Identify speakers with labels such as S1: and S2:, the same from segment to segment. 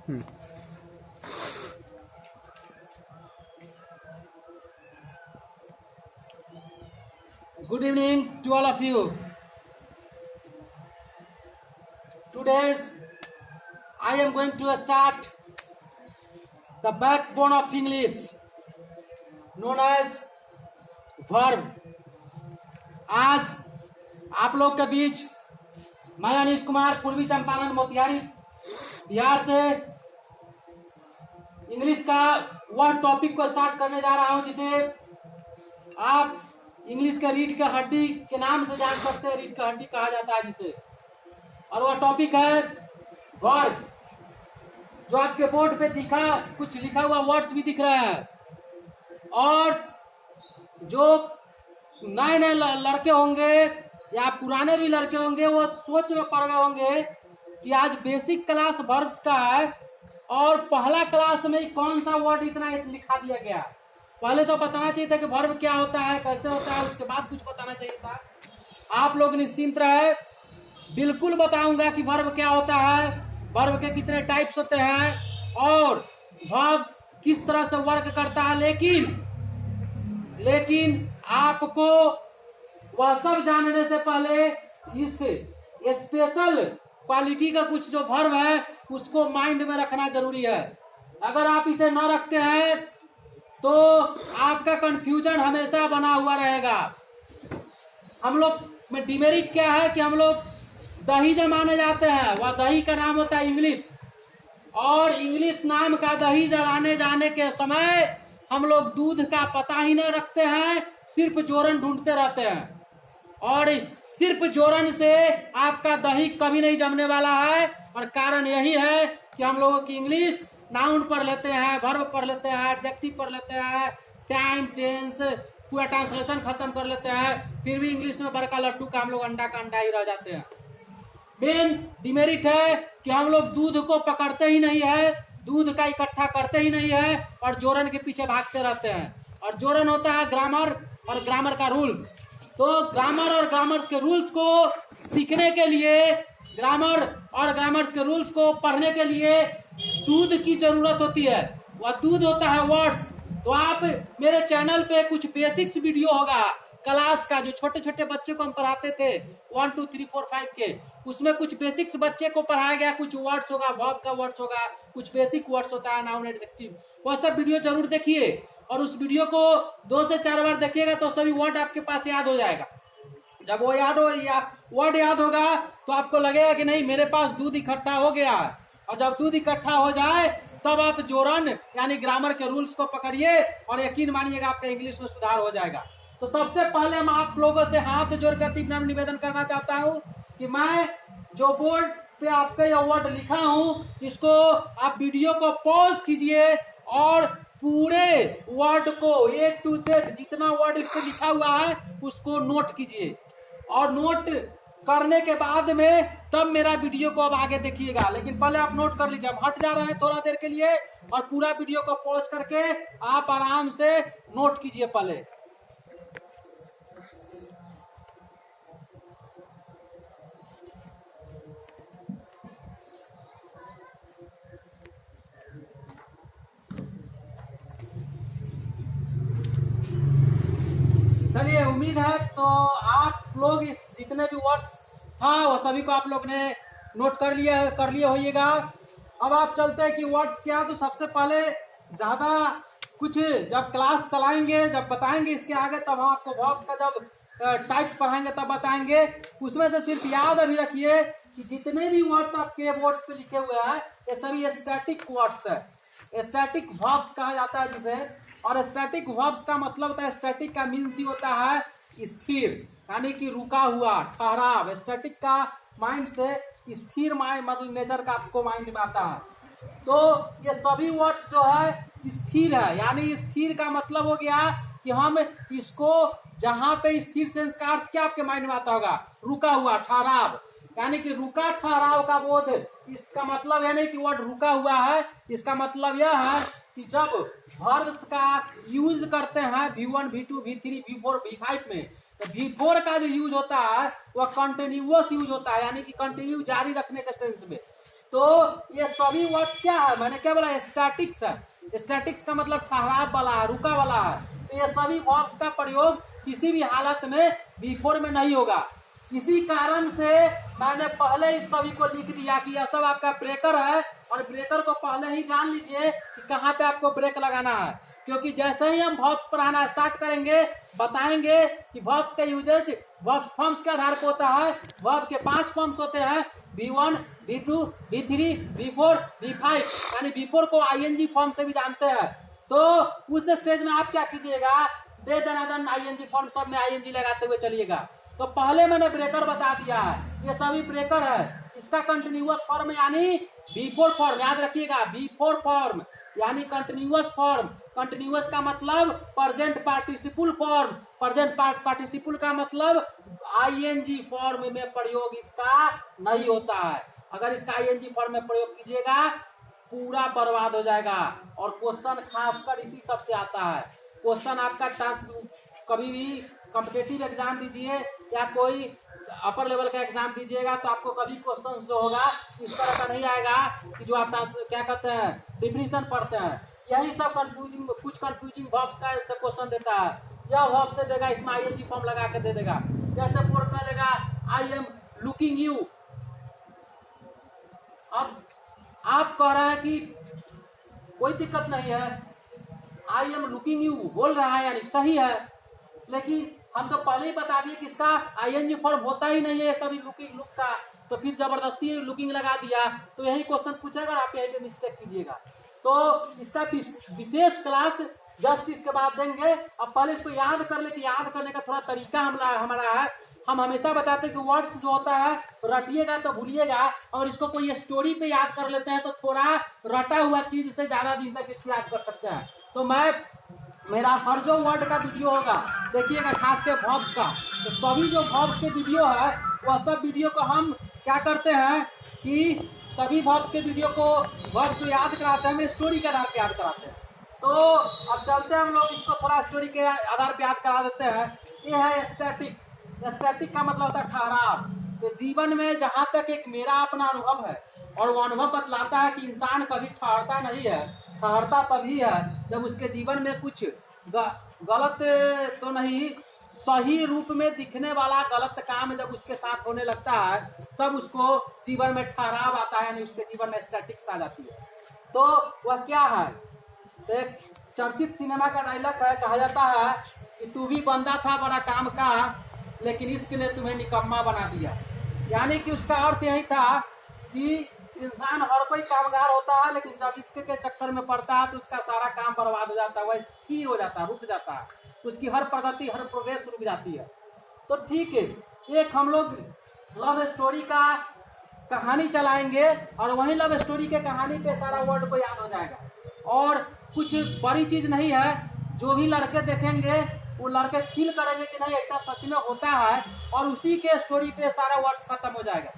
S1: Good evening to all of you. Today I am going to start the backbone of English known as verb. आज आप लोग के बीच मैं अनीश कुमार पूर्वी चंपारण मोतिहारी बिहार से इंग्लिश का वह टॉपिक को स्टार्ट करने जा रहा हूं जिसे आप इंग्लिश के रीढ़ की हड्डी के नाम से जान सकते हैं। रीढ़ की हड्डी कहा जाता है जिसे, और वह टॉपिक है वर्ब। जो आपके बोर्ड पे कुछ लिखा हुआ वर्ड्स भी दिख रहा है, और जो नए नए लड़के होंगे या पुराने भी लड़के होंगे वो सोच में पड़ गए होंगे कि आज बेसिक क्लास वर्ब्स का है और पहला क्लास में कौन सा वर्ड इतना लिखा दिया गया। पहले तो बताना चाहिए था कि वर्ब क्या होता है, कैसे होता है, उसके बाद कुछ बताना चाहिए था। आप लोग निश्चिंत रहे, बिल्कुल बताऊंगा कि वर्ब क्या होता है, वर्ब के कितने टाइप्स होते हैं और वर्ब्स किस तरह से वर्क करता है। लेकिन आपको वह सब जानने से पहले इस स्पेशल क्वालिटी का कुछ जो वर्ब है उसको माइंड में रखना जरूरी है। अगर आप इसे न रखते हैं तो आपका कंफ्यूजन हमेशा बना हुआ रहेगा। हम लोग में डिमेरिट क्या है कि हम लोग दही जब माने जाते हैं, वह दही का नाम होता है इंग्लिश, और इंग्लिश नाम का दही जमाने जाने के समय हम लोग दूध का पता ही नहीं रखते हैं, सिर्फ जोरन ढूंढते रहते हैं, और सिर्फ जोरन से आपका दही कभी नहीं जमने वाला है। और कारण यही है कि हम लोगों की इंग्लिश नाउन पढ़ लेते हैं, वर्ब पढ़ लेते हैं, एडजेक्टिव पढ़ लेते हैं, टाइम टेंस पूरा ट्रांसलेशन खत्म कर लेते हैं, फिर भी इंग्लिश में बड़का लड्डू का हम लोग अंडा का अंडा ही रह जाते हैं। मेन डिमेरिट है कि हम लोग दूध को पकड़ते ही नहीं है, दूध का इकट्ठा करते ही नहीं है और जोरन के पीछे भागते रहते हैं। और जोरन होता है ग्रामर और ग्रामर का रूल्स। तो ग्रामर और ग्रामर्स के रूल्स को सीखने के लिए, ग्रामर और ग्रामर्स के रूल्स को पढ़ने के लिए दूध की जरूरत होती है। वह दूध होता है वर्ड्स। तो आप मेरे चैनल पे कुछ बेसिक्स वीडियो होगा क्लास का, जो छोटे छोटे बच्चों को हम पढ़ाते थे 1 2 3 4 5 के, उसमें कुछ बेसिक्स बच्चे को पढ़ाया गया, कुछ वर्ड्स होगा, वर्ब का वर्ड्स होगा, कुछ बेसिक वर्ड्स होता है, नाउन एडजेक्टिव। वह सब वीडियो जरूर देखिए और उस वीडियो को 2 से 4 बार देखिएगा तो सभी वर्ड आपके पास याद हो जाएगा। जब वो वर्ड याद होगा तो आपको लगेगा कि नहीं मेरे पास दूध इकट्ठा हो गया है। और जब दूध इकट्ठा हो जाए तब आप जोरन यानी ग्रामर के रूल्स को पकड़िए और यकीन मानिएगा आपका इंग्लिश में सुधार हो जाएगा। तो सबसे पहले मैं आप लोगों से हाथ जोड़कर विनम्र निवेदन करना चाहता हूं कि मैं जो बोर्ड पे आपका यह वर्ड लिखा हूं इसको आप वीडियो को पॉज कीजिए और पूरे वर्ड को A to Z जितना वर्ड इस पे लिखा हुआ है उसको नोट कीजिए, और नोट करने के बाद में तब मेरा वीडियो को अब आगे देखिएगा। लेकिन पहले आप नोट कर लीजिए। हम हट जा रहे हैं थोड़ा देर के लिए और पूरा वीडियो को पॉज करके आप आराम से नोट कीजिए पहले। चलिए, उम्मीद है तो आप लोग इस जितने भी वर्ड्स था वो सभी को आप लोग ने नोट कर लिए होइएगा। अब आप चलते हैं कि वर्ड्स क्या। तो सबसे पहले ज़्यादा कुछ जब क्लास चलाएंगे, जब बताएंगे इसके आगे, तब हम आपको वर्ब्स का जब टाइप्स पढ़ाएंगे तब बताएंगे। उसमें से सिर्फ याद अभी रखिए कि जितने भी वर्ड्स आपके बोर्ड्स पे लिखे हुए हैं ये सभी स्टैटिक वर्ड्स है। स्टैटिक वर्ब्स कहा जाता है जिसे। और स्टैटिक वर्ब्स का मतलब होता है, स्टैटिक का मीन्स ही होता है स्थिर, यानी कि रुका हुआ, ठहराव। स्टैटिक का माइंड से स्थिर माइंड मतलब नेचर का आपको माइंड में आता है। तो ये सभी वर्ड्स जो है स्थिर है, यानी स्थिर का मतलब हो गया कि हम इसको जहां पे स्थिर सेंस का अर्थ क्या आपके माइंड में आता होगा, रुका हुआ, ठहराव, यानी कि रुका ठहराव का बोध। इसका मतलब है नहीं कि वर्ड रुका हुआ है, इसका मतलब यह है कि जब वर्ब्स का यूज करते हैं V1 V2 V3 V4 V5 में, तो V4 का जो यूज होता है वह कंटिन्यूअस यूज होता है, यानी कि कंटिन्यू जारी रखने के सेंस में। तो ये सभी वर्ड्स क्या है, मैंने क्या बोला, स्टैटिक्स है। स्टैटिक्स का मतलब ठहराव वाला है, रुका वाला है। तो ये सभी वर्ब्स का प्रयोग किसी भी हालत में बिफोर में नहीं होगा। इसी कारण से मैंने पहले इस सभी को लिख दिया कि यह सब आपका ब्रेकर है, और ब्रेकर को पहले ही जान लीजिए कि कहाँ पे आपको ब्रेक लगाना है। क्योंकि जैसे ही हम वर्ब्स पढ़ाना स्टार्ट करेंगे, बताएंगे कि वर्ब्स का यूजेज वर्ब फॉर्म्स के आधार पर होता है। वर्ब के 5 फॉर्म्स होते हैं, V1, V2, V3, V4, V5, यानी V4 को ING फॉर्म से भी जानते हैं। तो उस स्टेज में आप क्या कीजिएगा, दे दनादन ING फॉर्म सब में ING लगाते हुए चलिएगा। तो पहले मैंने ब्रेकर बता दिया है, ये सभी ब्रेकर है। इसका कंटिन्यूअस फॉर्म यानी V4 फॉर्म, याद रखिएगा, V4 फॉर्म यानी कंटिन्यूअस फॉर्म। कंटिन्यूअस का मतलब present participle form, present participle का मतलब ING फॉर्म में प्रयोग इसका नहीं होता है। अगर इसका ING फॉर्म में प्रयोग कीजिएगा पूरा बर्बाद हो जाएगा। और क्वेश्चन खासकर इसी सबसे आता है। क्वेश्चन आपका कभी भी कॉम्पिटिटिव एग्जाम दीजिए या कोई अपर लेवल का एग्जाम दीजिएगा तो आपको कभी क्वेश्चन जो होगा इस तरह का नहीं आएगा कि जो आप क्या कहते हैं डिफिनीशन पढ़ते हैं। यही सब कंफ्यूजिंग, कुछ कंफ्यूजिंग वर्ब्स का ऐसे क्वेश्चन देता है। यह वर्ब से देगा, इसमें ING फॉर्म लगा के दे देगा। जैसे बोर्ड में देगा आई एम लुकिंग यू। अब आप कह रहे हैं कि कोई दिक्कत नहीं है, आई एम लुकिंग यू बोल रहा है यानी सही है, लेकिन हम तो पहले ही बता दिए कि इसका ING फॉर्म होता ही नहीं है सभी लुकिंग लुक का। तो फिर जबरदस्ती लुकिंग लगा दिया तो यही क्वेश्चन पूछेगा और आप यही पे मिस्टेक कीजिएगा। तो इसका विशेष क्लास जस्ट इसके बाद देंगे। अब पहले इसको याद कर ले कि याद करने का थोड़ा तरीका हमारा है। हम हमेशा बताते हैं कि वर्ड्स जो होता है रटिएगा तो भूलिएगा, और इसको कोई स्टोरी पे याद कर लेते हैं तो थोड़ा रटा हुआ चीज से ज्यादा दिन तक इसको याद कर सकते हैं। तो मेरा हर जो वर्ड का वीडियो होगा देखिएगा, खास के वर्ब्स का, तो सभी जो वर्ब्स के वीडियो है वह सब वीडियो को हम क्या करते हैं कि सभी वर्ब्स के वीडियो को वर्ब्स को याद कराते हैं, हम स्टोरी के आधार पर याद कराते हैं। तो अब चलते हैं हम लोग इसको थोड़ा स्टोरी के आधार पर याद करा देते हैं। ये है स्टैटिक। स्टैटिक का मतलब होता है ठहराव। तो जीवन में जहाँ तक एक मेरा अपना अनुभव है, और वो अनुभव बतलाता है कि इंसान कभी ठहरता नहीं है, ठहरता तभी है जब उसके जीवन में कुछ गलत तो नहीं, सही रूप में दिखने वाला गलत काम जब उसके साथ होने लगता है तब उसको जीवन में ठहराव आता है, यानी उसके जीवन में स्टैटिक्स आ जाती है। तो वह क्या है, तो एक चर्चित सिनेमा का डायलॉग है, कहा जाता है कि तू भी बंदा था बड़ा काम का, लेकिन इश्क ने तुम्हें निकम्मा बना दिया। यानी कि उसका अर्थ यही था कि इंसान हर कोई कामगार होता है, लेकिन जब इश्क के चक्कर में पड़ता है तो उसका सारा काम बर्बाद हो जाता है, वह स्थिर हो जाता है, रुक जाता है, उसकी हर प्रगति हर प्रोग्रेस रुक जाती है। तो ठीक है, एक हम लोग लव स्टोरी का कहानी चलाएंगे और वही लव स्टोरी के कहानी पे सारा वर्ड को याद हो जाएगा। और कुछ बड़ी चीज नहीं है, जो भी लड़के देखेंगे वो लड़के फील करेंगे कि नहीं ऐसा सच में होता है, और उसी के स्टोरी पे सारा वर्ड्स खत्म हो जाएगा।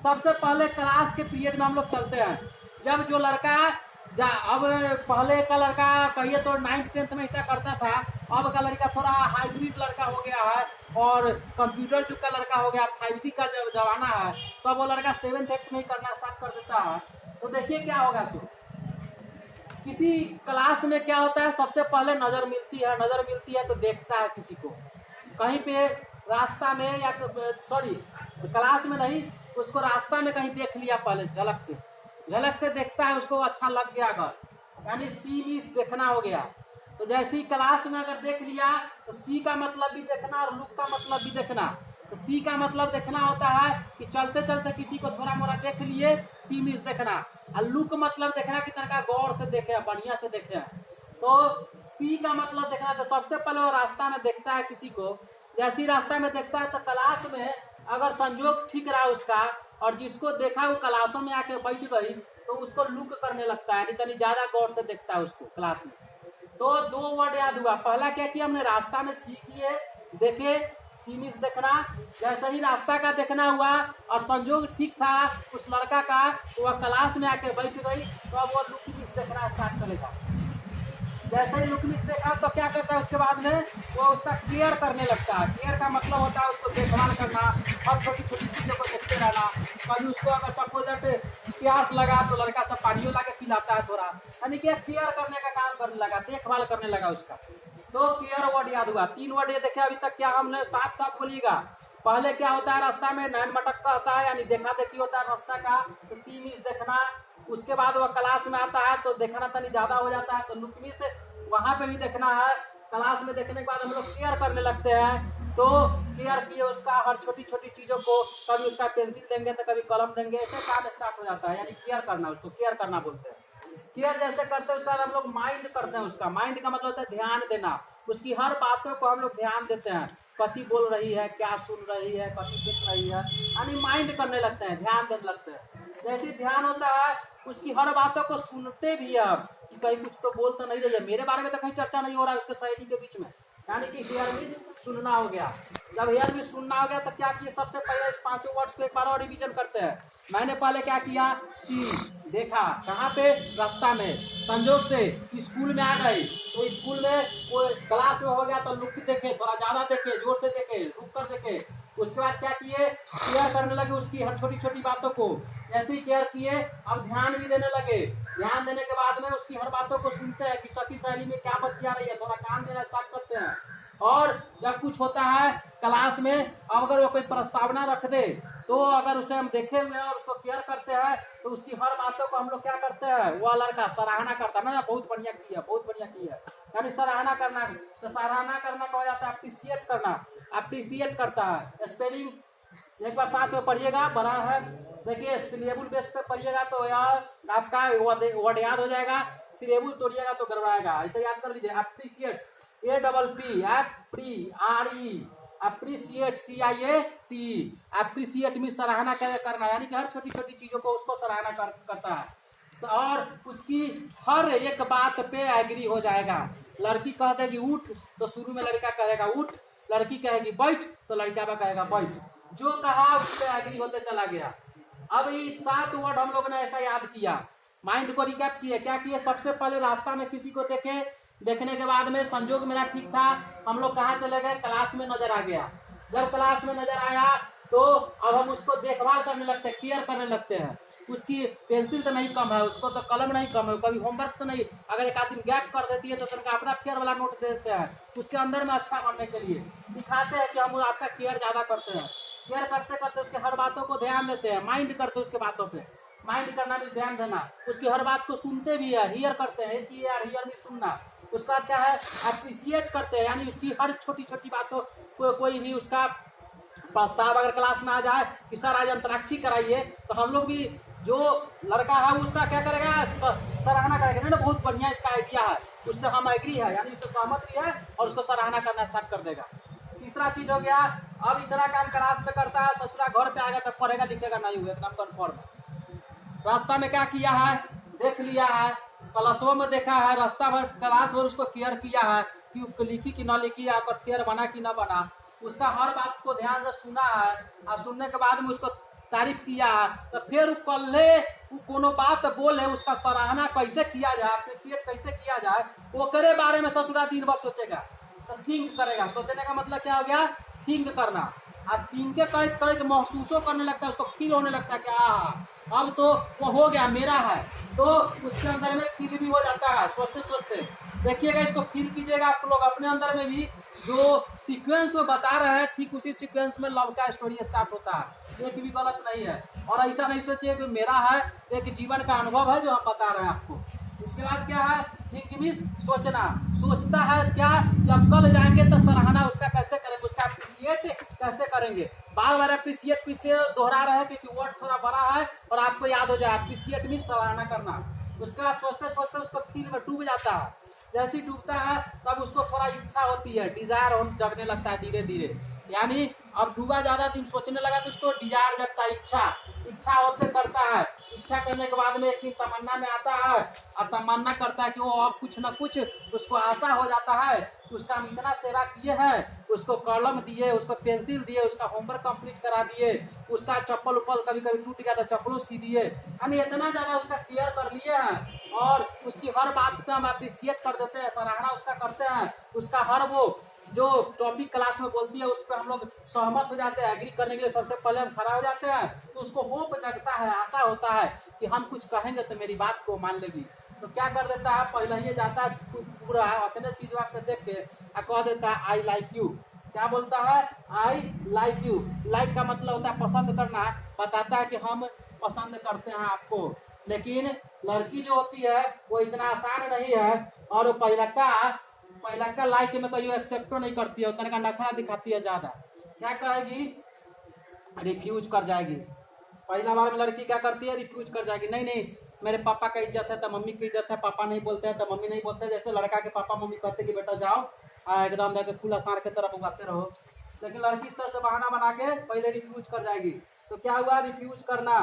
S1: सबसे पहले क्लास के पीरियड में हम लोग चलते हैं, जब जो लड़का अब पहले का लड़का कहिए तो 9th 10th में ऐसा करता था, अब का लड़का थोड़ा हाइब्रिड लड़का हो गया है और कंप्यूटर युग का लड़का हो गया, 5G का जब जमाना है तो वो लड़का 7th 8th में ही करना स्टार्ट कर देता है। तो देखिए क्या होगा, सो किसी क्लास में क्या होता है, सबसे पहले नजर मिलती है, नजर मिलती है तो देखता है किसी को कहीं पे रास्ता में, या सॉरी क्लास में नहीं, उसको रास्ता में कहीं देख लिया, पहले झलक से देखता है, उसको अच्छा लग गया अगर, यानी सी मिस देखना हो गया। तो जैसे ही क्लास में अगर देख लिया तो सी का मतलब भी देखना और लुक का मतलब भी देखना। तो सी का मतलब देखना होता है कि चलते चलते किसी को थोड़ा मोड़ा देख लिए, सी मिस देखना। और लुक मतलब देखना कि तनका गौर से देखे, बढ़िया से देखे। तो सी का मतलब देखना, तो सबसे पहले वो रास्ता में देखता है किसी को, जैसे ही रास्ता में देखता है तो क्लास में अगर संजोग ठीक रहा उसका और जिसको देखा वो क्लासों में आके बैठ गई तो उसको लुक करने लगता है, यानी ज्यादा गौर से देखता है उसको क्लास में। तो 2 वर्ड याद हुआ, पहला क्या किया हमने, रास्ता में सी किए, देखे, सी मिस देखना। जैसे ही रास्ता का देखना हुआ और संजोग ठीक था उस लड़का का, तो वह क्लास में आके बैठ गई, तो अब वो लुक मिस देखना स्टार्ट करेगा। जैसे ही लुक मिस देखा तो क्या करता है उसके बाद में वो उसका केयर करने लगता है। केयर का मतलब होता है उसको देखभाल करना, हर छोटी छोटी चीज़ों को देखते रहना। कभी उसको अगर सपोज प्यास लगा तो लड़का सब पानियों ला के पिलाता है थोड़ा, यानी कि केयर करने का काम करने लगा, देखभाल करने लगा उसका। तो केयर वर्ड याद हुआ। 3 वर्ड ये देखे अभी तक क्या हमने, साथ साथ बोलिएगा। पहले क्या होता है, रास्ता में नैन मटकता होता है, यानी देखा देखी होता है रास्ता का, तो सी मिस देखना। उसके बाद वह क्लास में आता है तो देखना तनी ज्यादा हो जाता है, तो लुक मिस वहां पे भी देखना है। क्लास में देखने के बाद हम लोग केयर करने लगते हैं, तो केयर किए उसका हर छोटी छोटी चीजों को, कभी उसका पेंसिल देंगे तो कभी कलम देंगे, ऐसे काम स्टार्ट हो जाता है, यानी केयर करना, उसको केयर करना बोलते हैं। केयर जैसे करते हैं उसका हम लोग माइंड करते हैं। उसका माइंड का मतलब होता है ध्यान देना, उसकी हर बातों को हम लोग ध्यान देते हैं, कथी बोल रही है, क्या सुन रही है, कथी देख रही है, यानी माइंड करने लगते हैं, ध्यान देने लगते हैं। जैसे ध्यान होता है उसकी हर बातों को सुनते भी है, कि कहीं कुछ तो बोल तो नहीं रही है, मेरे बारे में तो कहीं चर्चा नहीं हो रहा है उसके सहेली के बीच में, यानी कि हियर मीन सुनना हो गया। जब हियर मीन सुनना हो गया तो क्या किया, सबसे पहले इस 5 वर्ड्स को एक बार और रिवीजन करते हैं। मैंने पहले क्या किया, सी देखा, कहाँ पे, रास्ता में, संजोग से स्कूल में आ गई तो स्कूल में वो क्लास में हो गया तो लुक देखे, थोड़ा ज्यादा देखे, जोर से देखे, रुक कर देखे। उसके बाद क्या किए, केयर करने लगे उसकी हर छोटी छोटी बातों को। जैसे ही केयर किए अब ध्यान भी देने लगे। ध्यान देने के बाद में उसकी हर बातों को सुनते हैं कि सखी सहेली में क्या बतिया रही है, थोड़ा कान देना स्टार्ट करते हैं। और जब कुछ होता है क्लास में, अब अगर वो कोई प्रस्तावना रख दे तो अगर उसे हम देखे हुए हैं और उसको केयर करते हैं तो उसकी हर बातों को हम लोग क्या करते हैं, वो लड़का सराहना करता है ना, बहुत बढ़िया की है, बहुत बढ़िया की है, यानी सराहना करना। तो सराहना करना कहा जाता है अप्रिशिएट करना, अप्रिशिएट करता है। स्पेलिंग एक बार साथ में पढ़िएगा, बड़ा है, देखिए सिलेबुल बेस पे पढ़िएगा तो यार आपका वर्ड याद हो जाएगा, सिलेबुल तोड़िएगा तो गड़बड़ाएगा। ऐसे याद कर लीजिए, appreciate, APP APRE, appreciate CIAT, appreciate में सराहना करना, यानी कि हर छोटी छोटी चीजों को उसको सराहना करता है और उसकी हर एक बात पे एग्री हो जाएगा। लड़की कह देगी उठ तो शुरू में लड़का कहेगा उठ, लड़की कहेगी बैठ तो लड़का भी कहेगा बैठ, जो कहा उस पर एग्री होते चला गया। अब ये 7 वर्ड हम लोग ने ऐसा याद किया, माइंड को रिकैप किए। क्या किए, सबसे पहले रास्ता में किसी को देखे, देखने के बाद में संजोग मेरा ठीक था, हम लोग कहाँ चले गए, क्लास में नजर आ गया। जब क्लास में नजर आया तो अब हम उसको देखभाल करने लगते हैं, केयर करने लगते हैं। उसकी पेंसिल तो नहीं कम है, उसको तो कलम नहीं कम है, कभी होमवर्क तो नहीं, अगर एक आध दिन गैप कर देती है तो उनका अपना केयर वाला नोट दे देते हैं उसके अंदर में अच्छा बनने के लिए, दिखाते हैं कि हम आपका केयर ज्यादा करते हैं। केयर करते करते उसके हर बातों को ध्यान देते हैं, माइंड करते हैं उसके बातों पे। माइंड करना भी ध्यान देना, उसकी हर बात को सुनते भी है, हियर करते हैं, HER हियर भी सुनना। उसका क्या है, अप्रिशिएट करते हैं, यानी उसकी हर छोटी छोटी बातों कोई भी उसका प्रस्ताव अगर क्लास में आ जाए कि सर आज अंतराक्षी कराइए, तो हम लोग भी जो लड़का है उसका क्या करेगा, सराहना करेगा, नहीं ना बहुत बढ़िया इसका आइडिया है, उससे हम एग्री है, यानी उससे सहमत भी है और उसको सराहना करना स्टार्ट कर देगा। तीसरा चीज हो गया, अब इतना काम क्लास में करता है, ससुरा घर पे आएगा तो पढ़ेगा लिखेगा नहीं हुआ, एकदम कन्फर्म। रास्ता में क्या किया है, देख लिया है, क्लासों में देखा है, रास्ता भर क्लास भर उसको केयर किया है कि लिखी कि ना लिखी, आपका फेयर बना कि ना बना, उसका हर बात को ध्यान से सुना है और सुनने के बाद में उसको तारीफ किया है। तो फिर कल वो कोनो बात बोले उसका सराहना कैसे किया जाए, अप्रिशिएट कैसे किया जाए, वो करे बारे में ससुरा दिन भर सोचेगा, तो थिंक करेगा। सोचने का मतलब क्या हो गया, थिंक करना। और थिंक करते करते महसूसो करने लगता है, उसको फील होने लगता है कि अब तो वो हो गया मेरा है, तो उसके अंदर में फील भी हो जाता है सोचते सोचते। देखिएगा, इसको फील कीजिएगा आप लोग अपने अंदर में भी, जो सीक्वेंस में बता रहे हैं ठीक उसी सीक्वेंस में लव का स्टोरी स्टार्ट होता है, एक भी गलत नहीं है। और ऐसा नहीं सोचिए कि मेरा है, एक जीवन का अनुभव है जो हम बता रहे हैं आपको। इसके बाद क्या है, थिंक मींस सोचना, सोचता है क्या, जब कल जाएंगे तो सराहना उसका कैसे करेंगे, उसका अप्रिशिएट कैसे करेंगे। बार बार अप्रिशिएट को इसलिए दोहरा रहे हैं क्योंकि वर्ड थोड़ा बड़ा है और आपको याद हो जाए, अप्रिशिएट मींस सराहना करना। उसके बाद सोचते सोचते उसको फील में डूब जाता है, जैसे ही डूबता है तब उसको थोड़ा इच्छा होती है, डिजायर जगने लगता है धीरे धीरे, यानी अब डूबा ज्यादा दिन सोचने लगा तो उसको डिजायर जगता है, इच्छा होते करता है। इच्छा करने के बाद में एक दिन तमन्ना में आता है और तमन्ना करता है कि वो अब कुछ न कुछ उसको आशा हो जाता है कि उसका हम इतना सेवा किए हैं, उसको कलम दिए, उसको पेंसिल दिए, उसका होमवर्क कंप्लीट करा दिए, उसका चप्पल उप्पल कभी कभी टूट गया तो चप्पलों सी दिए, यानी इतना ज्यादा उसका केयर कर लिए हैं और उसकी हर बात पे हम अप्रिशिएट कर देते हैं, सराहना उसका करते हैं, उसका हर वो जो टॉपिक क्लास में बोलती है उस पर हम लोग सहमत हो जाते हैं, एग्री करने के लिए सबसे पहले हम खड़ा हो जाते हैं, तो उसको होप जगता है, आशा होता है कि हम कुछ कहेंगे तो मेरी बात को मान लेगी। तो क्या कर देता है, पहले ही जाता है पूरा अपने चीज आपको देख के कह देता है आई लाइक यू। क्या बोलता है, आई लाइक यू। लाइक का मतलब होता है पसंद करना, बताता है कि हम पसंद करते हैं आपको। लेकिन लड़की जो होती है वो इतना आसान नहीं है, और वो पहला का लाइक में कहीं एक्सेप्ट नहीं करती है, उतना का नखरा दिखाती है ज्यादा। क्या कहेगी, रिफ्यूज कर जाएगी। पहला बार में लड़की क्या करती है, रिफ्यूज कर जाएगी, नहीं नहीं मेरे पापा का इज्जत है तो मम्मी की इज्जत है, पापा नहीं बोलते हैं तो मम्मी नहीं बोलते हैं। जैसे लड़का के पापा मम्मी कहते कि बेटा जाओ एकदम जाके खुला सार के तरफ उगाते रहो, लेकिन लड़की इस तरह से बहाना बना के पहले रिफ्यूज कर जाएगी। तो क्या हुआ, रिफ्यूज करना,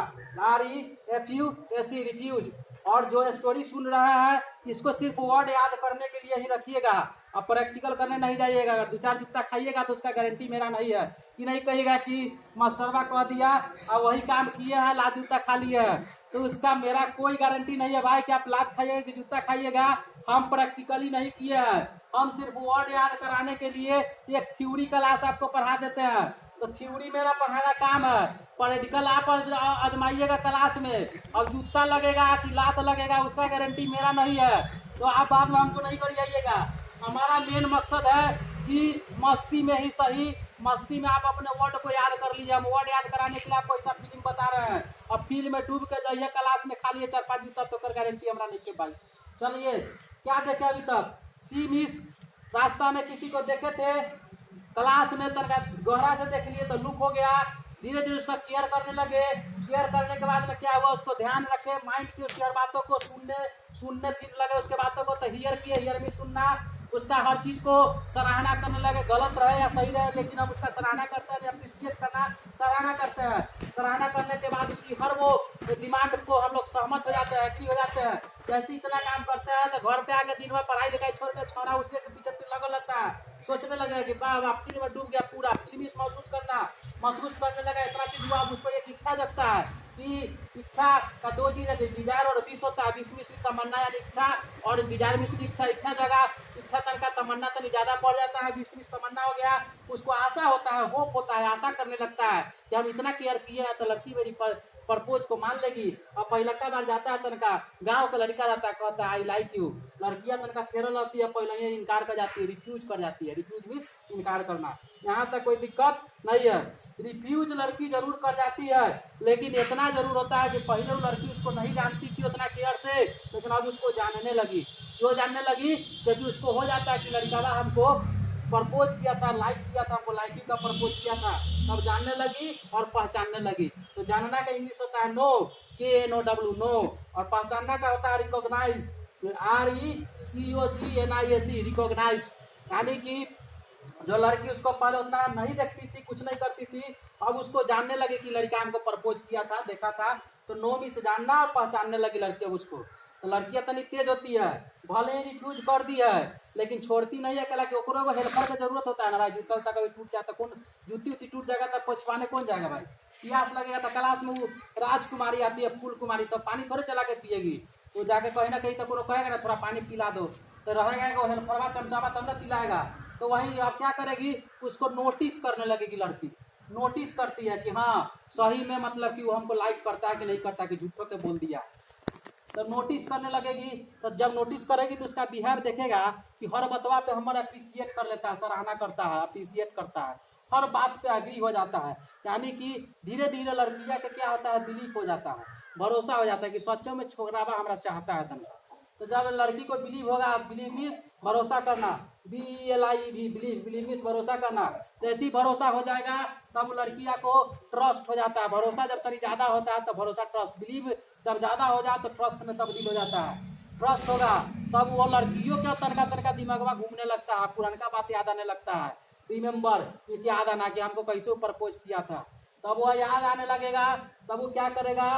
S1: REFUSE रिफ्यूज। और जो स्टोरी सुन रहा है इसको सिर्फ वर्ड याद करने के लिए ही रखिएगा, अब प्रैक्टिकल करने नहीं जाइएगा। अगर 2-4 जूता खाइएगा तो उसका गारंटी मेरा नहीं है कि नहीं कहिएगा कि मास्टरवा कह दिया और वही काम किए हैं, लात जूता खा लिए है, तो उसका मेरा कोई गारंटी नहीं है भाई कि आप लात खाइएगा कि जूता खाइएगा। हम प्रैक्टिकली नहीं किए हैं, हम सिर्फ वर्ड याद कराने के लिए एक थ्योरी क्लास आपको पढ़ा देते हैं। तो थ्योरी मेरा पढ़ाना काम है, प्रैक्टिकल आप आजमाइएगा क्लास में। अब जूता लगेगा कि लात लगेगा उसका गारंटी मेरा नहीं है, तो आप बाद में हमको नहीं कर जाइएगा। हमारा मेन मकसद है कि मस्ती में ही सही, मस्ती में आप अपने वर्ड को याद कर लीजिए। हम वर्ड याद कराने के लिए आपको ऐसा फिल्म बता रहे हैं, अब फिल्म में डूब के जाइए, क्लास में खा लिए 4-5 जूता तो कर गारंटी हमारा नहीं के भाई। चलिए क्या देखे अभी तक, सी मिस रास्ता में किसी को देखे थे क्लास में, तनका गहरा से देख लिए तो लुक हो गया, धीरे धीरे उसका केयर करने लगे। केयर करने के बाद में क्या हुआ, उसको ध्यान रखे, माइंड की उसकी हर बातों को सुनने फिर लगे उसके बातों को, तो हियर किए, हियर भी सुनना, उसका हर चीज को सराहना करने लगे, गलत रहे या सही रहे लेकिन अब उसका सराहना करते हैं, अप्रिशिएट करना, सराहना करते हैं। सराहना करने के बाद उसकी हर वो डिमांड को हम लोग सहमत हो जाते हैं, एग्री हो जाते हैं। जैसे इतना काम करते हैं तो घर पे आके दिन भर पढ़ाई लिखाई छोड़ के छोरा उसके पीछे लगल रहता है, सोचने लगे कि वाह फिल्म में डूब गया, पूरा फिल्म महसूस करने लगा, इतना चीज हुआ। अब उसको एक इच्छा जगता है कि इच्छा का 2 चीज है, डिजायर और विश होता है। विश में तमन्ना यानी इच्छा, और डिजायर में इच्छा जगह, इच्छा तन का तमन्ना तनी ज्यादा बढ़ जाता है, विश तमन्ना हो गया। उसको आशा होता है, होप होता है, आशा करने लगता है कि हम इतना केयर किए हैं तो लड़की मेरी प्रपोज को मान लेगी। और पहला बार जाता है तनका गांव का लड़का रहता है, कहता है आई लाइक यू, लड़कियां तनका फेरल होती है, पहले ही इनकार कर जाती है, रिफ्यूज कर जाती है। रिफ्यूज मीन्स इनकार करना, यहाँ तक कोई दिक्कत नहीं है। रिफ्यूज लड़की जरूर कर जाती है, लेकिन इतना जरूर होता है कि पहले वो लड़की उसको नहीं जानती थी उतना केयर से, लेकिन अब उसको जानने लगी। क्यों जानने लगी, क्योंकि उसको हो जाता है कि लड़का हमको प्रपोज किया था, लाइक किया था, हमको लाइकिंग का प्रपोज किया था, तब जानने लगी और पहचानने लगी। तो जानना का इंग्लिश होता है नो, KNOW नो, और पहचानना का होता है रिकॉग्नाइज, RECOGNIZE रिकॉग्नाइज। यानी कि जो लड़की उसको पहले उतना नहीं देखती थी, कुछ नहीं करती थी, अब उसको जानने लगे कि लड़का हमको प्रपोज किया था, देखा था, तो नो भी से जानना और पहचानने लगी लड़की उसको। तो लड़कियां तनी तेज होती है, भले ही रिफ्यूज कर दी है लेकिन छोड़ती नहीं है, कहला कि ओकरो को हेल्पर का जरूरत होता है ना भाई। जूता उता कभी टूट जाता, कौन जूती उती टूट जाएगा तब पछवाने कौन जाएगा भाई। प्यास लगेगा तो क्लास में वो राजकुमारी आती है, फूल कुमारी, सब पानी थोड़े चला के पिएगी, वो जाके कहीं ना कहीं तो कोनो कहेगा ना थोड़ा पानी पिला दो, तो रहेगा वो हेल्परवा चमचावा तब ना पिलाएगा। तो वहीं अब क्या करेगी, उसको नोटिस करने लगेगी लड़की, नोटिस करती है कि हाँ सही में मतलब कि वो हमको लाइक करता है कि नहीं करता, कि झूठों के बोल दिया। तो नोटिस करने लगेगी, तो जब नोटिस करेगी तो उसका बिहेव देखेगा कि हर बतवा पे हमारा अप्रिशिएट कर लेता है, सराहना करता है, अप्रिशिएट करता है, हर बात पे एग्री हो जाता है। यानी कि धीरे धीरे लड़कियां के क्या होता है, बिलीव हो जाता है, भरोसा हो जाता है कि सच्चों में छोकरावा हमारा चाहता है तनका। तो जब लड़की को बिलीव होगा, बिलीव मीन्स भरोसा करना, BLIEV बिलीव, बिलीव मीन्स भरोसा करना। जैसे ही भरोसा हो जाएगा तब लड़कियां को ट्रस्ट हो जाता है। भरोसा जब तनी ज्यादा होता है तो भरोसा ट्रस्ट, बिलीव जब ज्यादा हो जाए तो ट्रस्ट में तब्दील हो जाता है। ट्रस्ट होगा तब वो लड़कियों के तनका दिमागवा घूमने लगता है, पुराना बात याद आने लगता है, रिमेम्बर इस याद आना कि हमको कैसे प्रपोज किया था, तब वो याद आने लगेगा। तब वो क्या करेगा,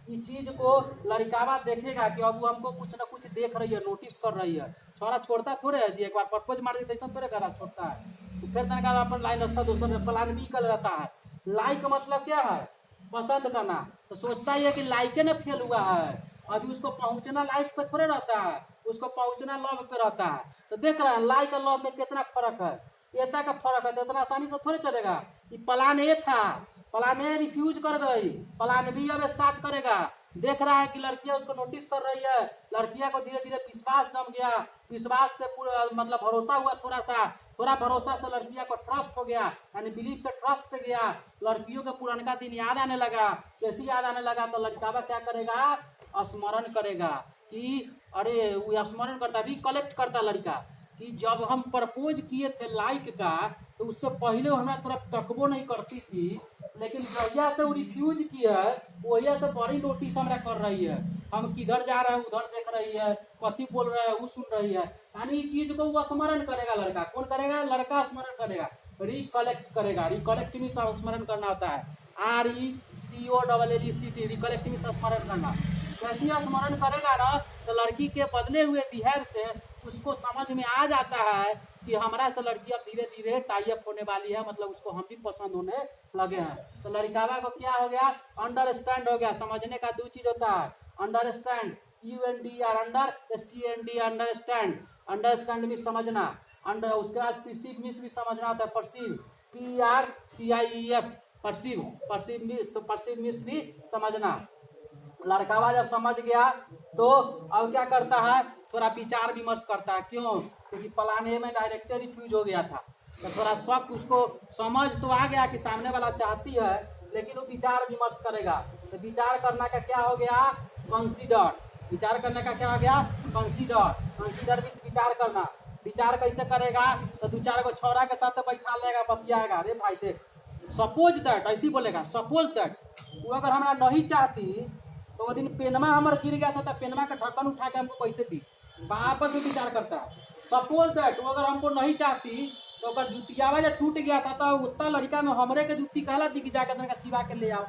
S1: इस चीज को लड़कावा देखेगा कि अब वो हमको कुछ ना कुछ देख रही है, नोटिस कर रही है। छोरा छोड़ता थोड़े है जी, एक बार प्रपोज मार देते ऐसा थोड़े करा छोड़ता है, तो फिर तनका अपन लाइन रास्ता दूसरा प्लान भी कर रहता है। लाइक मतलब क्या है, पसंद करना, तो सोचता ही है कि लाइक ना फेल हुआ है, अभी उसको पहुंचना लाइक पे थोड़े रहता है, उसको पहुंचना लव पे रहता है। तो देख रहे हैं लाइक और लव में कितना फर्क है। एता का फर्क है, तो इतना आसानी से थोड़े चलेगा। ये प्लान ए था, प्लान ए रिफ्यूज कर गई, प्लान बी अब स्टार्ट करेगा। देख रहा है कि लड़कियां उसको नोटिस कर रही है, लड़कियां को धीरे धीरे विश्वास जम गया, विश्वास से पूरा मतलब भरोसा हुआ, थोड़ा भरोसा से लड़कियां को ट्रस्ट हो गया, यानी बिलीफ से ट्रस्ट पे गया। लड़कियों का पुराना दिन याद आने लगा। जैसे याद आने लगा तो लड़कावा क्या करेगा, स्मरण करेगा कि अरे वो स्मरण करता, रिकलेक्ट करता लड़का कि जब हम प्रपोज किए थे लाइक का, तो उससे पहले वो हमारा तरफ तकबो नहीं करती थी, लेकिन जहिया से वो रिफ्यूज किया है वहिया से बड़ी नोटिस हमरा कर रही है। हम किधर जा रहे हैं उधर देख रही है, कथी बोल रहे हैं वो सुन रही है। यानी इस चीज को वो स्मरण करेगा लड़का। कौन करेगा? लड़का स्मरण करेगा, रिकलेक्ट करेगा। रिकलेक्ट मीन्स स्मरण करना होता है, RECOLLECT, रिकलेक्ट मीन्स स्मरण करना। जैसे ही स्मरण करेगा ना तो लड़की के बदले हुए बिहेव से उसको समझ में आ जाता है कि हमारा से लड़की अब धीरे धीरे टाई अप होने वाली है, मतलब उसको हम भी पसंद होने लगे हैं। तो लड़कावा को क्या हो गया, अंडरस्टैंड हो गया। समझने का दो चीज होता है, understand UNDR, under STAND, understand. Understand भी समझना, अंडर उसके बाद परसीव मीन्स भी समझना होता है, परसीव PRCIEF, परसीव मीन्स भी समझना। लड़कावा जब समझ गया तो अब क्या करता है, थोड़ा विचार विमर्श करता है। क्यों? क्योंकि प्लान ए में डायरेक्ट रिफ्यूज हो गया था, तो थोड़ा शक उसको समझ तो आ गया कि सामने वाला चाहती है, लेकिन वो विचार विमर्श करेगा। तो विचार करना का क्या हो गया, कंसीडर। विचार करने का क्या हो गया, कंसीडर भी विचार करना। विचार कैसे करेगा, तो दो चार को छौरा के साथ बैठा लेगा, बतियाएगा। अरे भाई देख, सपोज दैट, ऐसे ही बोलेगा, सपोज दैट वो अगर हमारा नहीं चाहती तो वो दिन पेनमा हमारा गिर गया था, तो पेनमा का ढक्कन उठा के हमको पैसे दी। वापस में विचार करता है। सपोज दैट वो अगर हमको नहीं चाहती तो अगर जुतियावा जब टूट गया था तो उतना लड़का में हमरे के जुत्ती कहला दी कि जाकर का सिवा के ले आओ।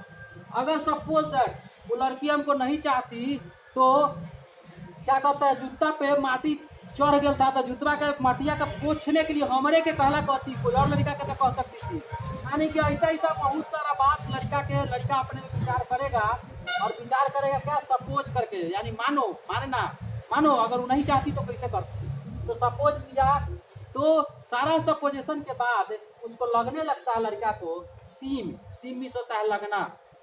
S1: अगर सपोज दैट वो लड़की हमको नहीं चाहती तो क्या कहता है, जूता पे माटी चढ़ गया था तो जुतवा के मटिया का पोछने के लिए हमरे के कहला कहती, कोई और लड़का के तो कह सकती थी। यानी कि ऐसा बहुत सारा बात लड़का अपने में विचार करेगा, और विचार करेगा क्या, सपोज करके, यानी मानो अगर वो नहीं चाहती तो कैसे करती। तो सपोज किया, तो सारा सपोजिशन के बाद उसको लगने लगता है लड़का को, सीम मीन्स होता है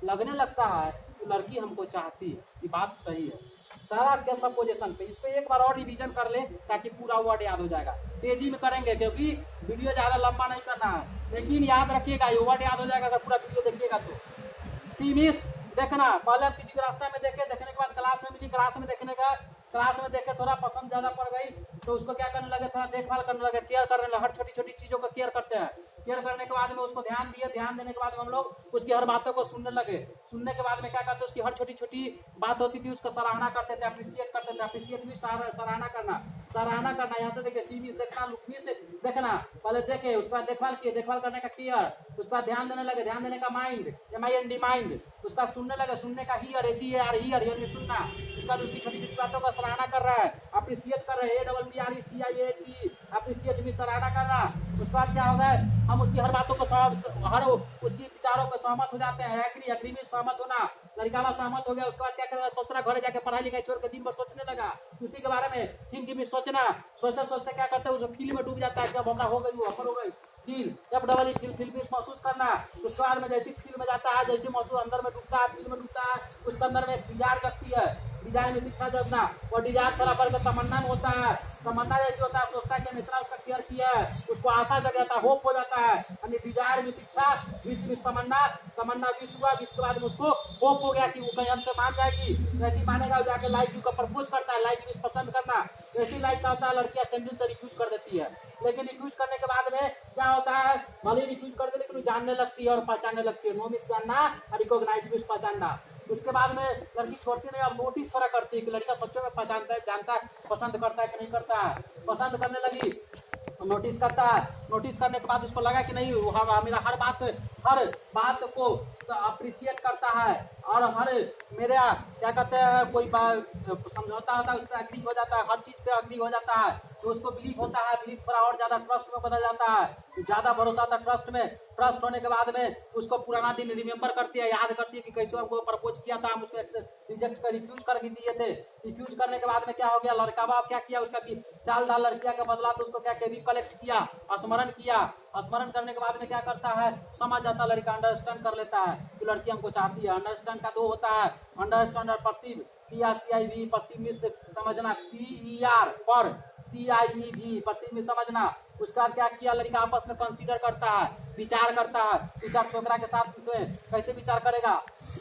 S1: लगने लगता है तो लड़की हमको चाहती है। ये बात सही है। सारा क्या सपोजिशन पे, इसको एक बार और रिवीजन कर ले ताकि पूरा वर्ड याद हो जाएगा। तेजी में करेंगे क्योंकि वीडियो ज़्यादा लंबा नहीं करना है, लेकिन याद रखिएगा, ये वर्ड याद हो जाएगा अगर पूरा वीडियो देखिएगा तो। सी मीन्स देखना, पहले हम किसी के रास्ते में देखे, देखने के बाद क्लास में मिली, क्लास में देखने का, क्लास में देखे थोड़ा पसंद ज्यादा पड़ गई तो उसको क्या करने लगे, थोड़ा देखभाल करने लगे, केयर करने लगे। हर छोटी छोटी चीजों का केयर करते हैं। केयर करने के बाद में उसको ध्यान दिए, ध्यान देने के बाद में हम लोग उसकी हर बातों को सुनने लगे। सुनने के बाद में क्या करते, उसकी हर छोटी छोटी बात होती थी उसका सराहना करते थे, अप्रिशिएट करते थे। अप्रिशिएट भी सराहना करना, यहाँ से देखिए, सी मीन्स देखना, लुक मीन्स देखना। पहले देखे, उसके बाद देखभाल किए, देखभाल करने का केयर, उसके बाद ध्यान देने लगे, ध्यान देने का माइंड, MIND माइंड, उसका सुनने लगे, सुनने का हियर, हियर में सुनना। उसके बाद उसकी छोटी छोटी बातों का सराहना कर रहा है, अप्रिशिएट कर रहे हैं, APPRECIAT, अप्रिशिएट भी सराहना कर रहा। उसके बाद क्या होगा, हम उसकी हर बातों को हर उसकी विचारों पर सहमत हो जाते हैं। एग्री में सहमत होना, लड़का सहमत हो गया। उसके बाद क्या करेगा, सोच रहा, घर जाके पढ़ाई लिखाई छोड़ के दिन भर सोचने लगा उसी के बारे में, थिंक में सोचना। सोचते सोचते क्या करते हैं, उस फील में डूब जाता है। जब हमारा हो गई, वो हो गई फील, फील महसूस करना। उसके बाद में जैसे फील में जाता है, जैसे महसूस अंदर में डूबता है, फील में डूबता है, उसके अंदर में एक डिजायर जगती है। डिजायर में शिक्षा जगना, और डिजायर थोड़ा बढ़ के तमन्ना में होता है। तमन्ना जैसे होता है, सोचता है कि हम इतना उसका केयर किया है, उसको आशा जग जाता है, होप हो जाता है। यानी डिजायर में शिक्षा, विश तमन्ना विश हुआ। विश के बाद में उसको होप हो गया कि वो कहीं हमसे मान जाएगी। जैसे मानेगा, जाके लाइक यू का प्रपोज करता है। लाइक विश पसंद करना, जैसे लाइक का होता है, लड़कियां सेंटेंस से रिफ्यूज कर देती है। लेकिन रिफ्यूज करने के बाद में क्या होता है, भले रिफ्यूज कर दे लेकिन जानने लगती है और पहचानने लगती है। नो मिस जानना, रिकॉग्नाइज मिस पहचानना। उसके बाद में लड़की छोड़ती नहीं, अब नोटिस थोड़ा करती है कि लड़का सच्चों में पहचानता है, जानता है, पसंद करता है कि नहीं करता है। पसंद करने लगी, नोटिस करता है। नोटिस करने के बाद उसको लगा कि नहीं, मेरा हर बात हर बात को अप्रिशिएट करता है और हर मेरा क्या कहते हैं कोई समझौता होता है उस पर एग्री हो जाता है, हर चीज पे एग्री हो जाता है, तो उसको बिलीव होता है, बिलीव थोड़ा और ज्यादा ट्रस्ट में बदल जाता है, ज्यादा भरोसा होता है ट्रस्ट में। ट्रस्ट होने के बाद में उसको पुराना दिन रिमेम्बर करती है, याद करती है कि कैसे हमको प्रपोज किया था, हम उसको रिजेक्ट कर रिफ्यूज करके दिए थे। रिफ्यूज करने के बाद में क्या हो गया, लड़का बाप क्या किया, उसका चाल ढाल लड़किया का बदला, तो उसको क्या किया, रिकलेक्ट किया, स्मरण किया। स्मरण करने के बाद में क्या करता है, समझ जाता है लड़का, अंडरस्टैंड कर लेता है कि लड़की हमको चाहती है। अंडरस्टैंड का दो होता है, अंडरस्टैंड और परसीव। PRCIV परसीव में समझना, PER पर CIEV परसीव में समझना। उसके बाद क्या किया, लड़का आपस में कंसीडर करता है, विचार करता है। विचार छोकरा के साथ में कैसे विचार करेगा,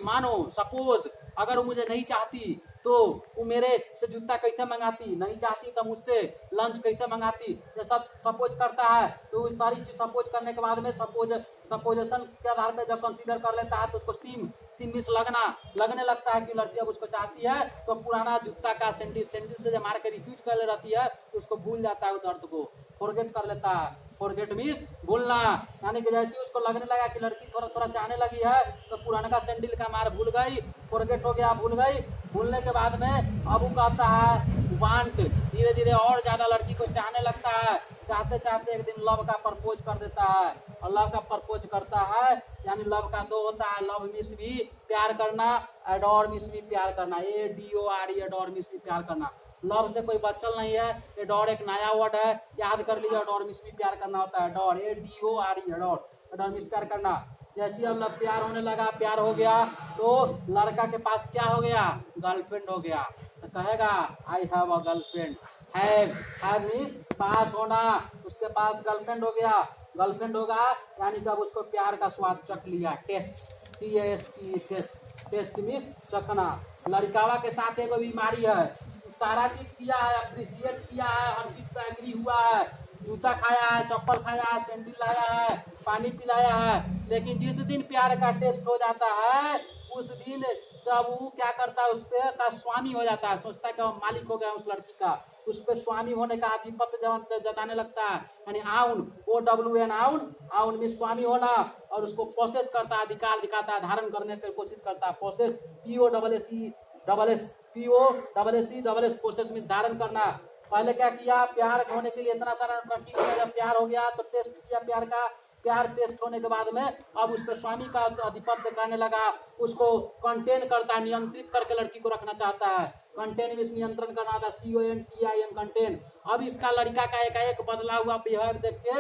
S1: मानो सपोज अगर वो मुझे नहीं चाहती तो वो मेरे से जूता कैसे मंगाती, नहीं चाहती तो मुझसे लंच कैसे मंगाती, ये सब सपोज करता है। तो सारी चीज सपोज करने के बाद में सपोजिशन के आधार पर जब कंसीडर कर लेता है तो उसको सिम मिस लगने लगता है कि लड़की अब उसको चाहती है। तो पुराना जूता का सैंडल से जब मार के रिफ्यूज कर ले रहती है तो उसको भूल जाता है, दर्द को फॉरगेट कर लेता है। फॉरगेट मीन्स भूलना, यानी कि जैसे उसको लगने लगा कि लड़की थोड़ा थोड़ा चाहने लगी है तो पुराना का सैंडल का मार भूल गई, फॉरगेट हो गया, भूल गई। भूलने के बाद में अब वो कहता है वांट, धीरे धीरे और ज्यादा लड़की को चाहने लगता है। चाहते चाहते एक दिन लव का प्रपोज कर देता है, और लव का प्रपोज करता है, यानी लव का दो होता है, लव मीन्स भी प्यार करना, एडोर मीन्स भी प्यार करना, ADORE एडोर मीन्स भी प्यार करना। लव से कोई बचल नहीं है, एडोर एक नया वर्ड है, याद कर लीजिए। एडोर मीन्स भी प्यार करना होता है, एडोर ADORE एडोर मीन्स प्यार करना। जैसे अब प्यार होने लगा, प्यार हो गया तो लड़का के पास क्या हो गया, गर्लफ्रेंड हो गया। तो कहेगा I have a girlfriend, have means पास होना, उसके पास गर्लफ्रेंड हो गया। गर्लफ्रेंड होगा यानी कि अब उसको प्यार का स्वाद चख लिया, taste, TAST taste, taste means चखना। लड़कावा के साथ एक बीमारी है, सारा चीज किया है, अप्रिशिएट किया है, हर चीज पे एग्री हुआ है, जूता खाया है, चप्पल खाया है, सैंडल लाया है, पानी पिलाया है, लेकिन जिस दिन प्यार का टेस्ट हो जाता है उस दिन सब वो क्या करता है, उस पे का स्वामी हो जाता है, सोचता है कि हम मालिक हो गया उस लड़की का, उस पे स्वामी होने का आधिपत्य जताने लगता है। यानी आउन, OWN आउन, आउन में स्वामी होना, और उसको प्रोसेस करता है, अधिकार दिखाता है, धारण करने की कोशिश करता है, प्रोसेस, POSSESS प्रोसेस में धारण करना। पहले क्या किया, प्यार होने के लिए इतना सारा लड़की किया, जब प्यार हो गया तो टेस्ट किया प्यार का, प्यार टेस्ट होने के बाद में अब उस पर स्वामी का आधिपत्य दिखाने लगा, उसको कंटेन करता है, नियंत्रित करके लड़की को रखना चाहता है। कंटेन में नियंत्रण करना था, CONTIN कंटेन। अब इसका लड़का का एक बदला हुआ बिहेवियर देख के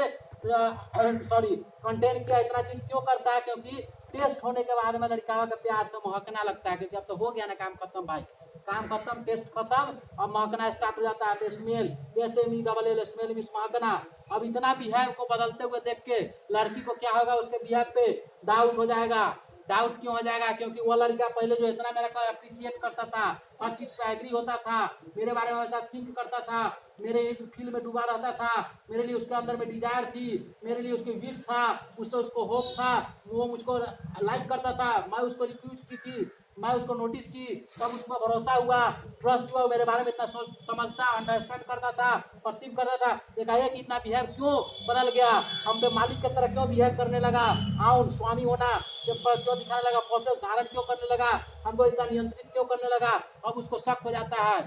S1: सॉरी कंटेन किया, इतना चीज क्यों करता है, क्योंकि टेस्ट होने के बाद में लड़का का प्यार से महकना लगता है, क्योंकि अब तो हो गया ना, काम खत्म भाई, काम खत्म, टेस्ट खत्म, अब महकना स्टार्ट हो जाता है, स्मेल, SMELL स्मेल मीन्स महकना। अब इतना बिहेव को बदलते हुए देख के लड़की को क्या होगा, उसके बिहेव पे डाउट हो जाएगा। डाउट क्यों हो जाएगा, क्योंकि वो लड़का पहले जो इतना मेरा को अप्रिशिएट करता था, हर चीज पे एग्री होता था, मेरे बारे में वैसा थिंक करता था, मेरे फील में डूबा रहता था, मेरे लिए उसके अंदर में डिजायर थी, मेरे लिए उसकी विश था, उससे उसको होप था, वो मुझको लाइक करता था, मैं उसको रिफ्यूज की थी, मैं उसको नोटिस की, तब उसमें भरोसा हुआ, ट्रस्ट हुआ, मेरे बारे में इतना सोच समझता, अंडरस्टैंड करता था, परसीव करता था। एकाएक इतना बिहेव क्यों बदल गया, हम पे मालिक की तरह क्यों बिहेव करने लगा, आउन स्वामी होना क्यों दिखाने लगा, प्रोसेस धारण क्यों करने लगा, हमको इतना नियंत्रित क्यों करने लगा। अब उसको शक हो जाता है,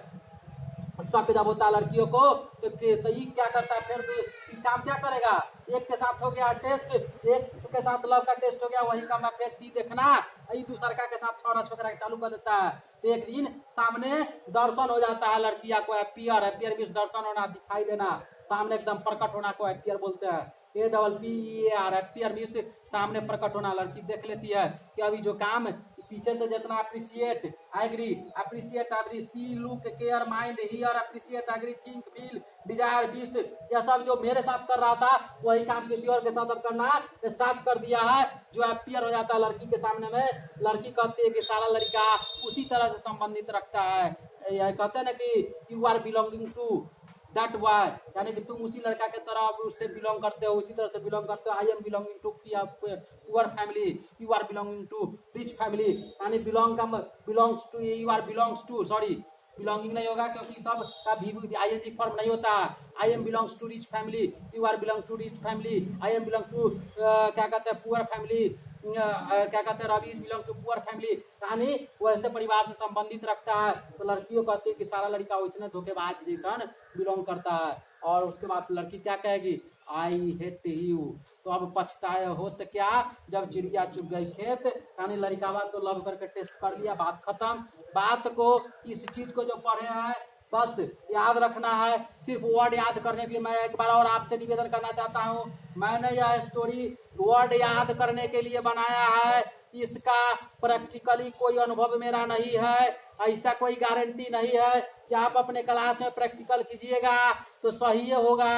S1: शक जब होता है लड़कियों को तो ये क्या करता है, फिर काम क्या करेगा, एक के साथ हो गया टेस्ट, एक के साथ लव का टेस्ट हो गया, वही काम है फिर सी देखना, दूसरा के साथ छोरा छोकरा चालू कर देता है। तो एक दिन सामने दर्शन हो जाता है लड़किया को, एपियर मीन्स दर्शन होना, दिखाई देना, सामने एकदम प्रकट होना को एपियर बोलते हैं, APPER एपियर मीन्स सामने प्रकट होना। लड़की देख लेती है कि अभी जो काम पीछे से जितना appreciate agree see look care mind hear appreciate agree think feel desire wish, यह सब जो मेरे साथ कर रहा था वही काम किसी और के साथ अब करना स्टार्ट कर दिया है, जो अपियर हो जाता है लड़की के सामने में। लड़की कहती है कि सारा लड़का उसी तरह से संबंधित रखता है, यह कहते हैं ना कि you are belonging to that boy, यानी कि तुम उसी लड़का के तरह उससे बिलोंग करते हो, उसी तरह से बिलोंग करते हो। I am belonging to poor family, you are belonging to rich family, यानी belongs to, you are belongs to, sorry belonging नहीं होगा, क्योंकि सब का भी आईएनजी फॉर्म नहीं होता। I am belongs to rich family, you are belong to rich family, I am belong to क्या कहते हैं पुअर फैमिली, क्या कहते हैं Ravi belong to poor family, यानी वो ऐसे परिवार से संबंधित रखता है। तो लड़कियों कहती है कि सारा लड़का वैसे धोखेबाज जैसा बिलोंग करता है। और उसके बाद लड़की क्या कहेगी, आई हेट यू। तो अब पछताए हो तो क्या, जब चिड़िया चुग गई खेत, यानी लड़कावा तो लव करके टेस्ट कर लिया, बात खत्म। बात को इस चीज को जो पढ़े हैं बस याद रखना है, सिर्फ वर्ड याद करने के लिए मैं एक बार और आपसे निवेदन करना चाहता हूँ। मैंने यह स्टोरी वर्ड याद करने के लिए बनाया है, इसका प्रैक्टिकली कोई अनुभव मेरा नहीं है, ऐसा कोई गारंटी नहीं है कि आप अपने क्लास में प्रैक्टिकल कीजिएगा तो सही होगा।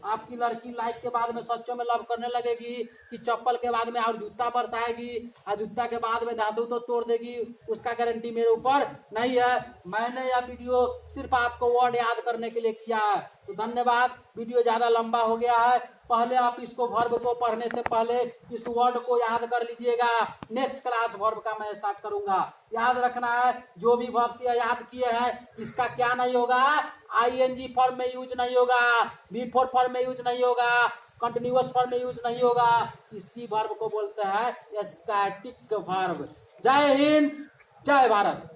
S1: आपकी लड़की लाइक के बाद में सच्चों में लव करने लगेगी कि चप्पल के बाद में और जूता बरसाएगी और जूता के बाद में दादू तो तोड़ देगी, उसका गारंटी मेरे ऊपर नहीं है। मैंने यह वीडियो सिर्फ आपको वर्ड याद करने के लिए किया है। तो धन्यवाद। वीडियो ज्यादा लंबा हो गया है, पहले आप इसको वर्ब को पढ़ने से पहले इस वर्ड को याद कर लीजिएगा। नेक्स्ट क्लास वर्ब का मैं स्टार्ट करूंगा। याद रखना है जो भी वर्ब से याद किए हैं इसका क्या नहीं होगा, आईएनजी फॉर्म में यूज नहीं होगा, बिफोर फॉर्म में यूज नहीं होगा, कंटिन्यूअस फॉर्म में यूज नहीं होगा। इसी वर्ब को बोलते हैं स्टैटिक वर्ब। जय हिंद, जय भारत।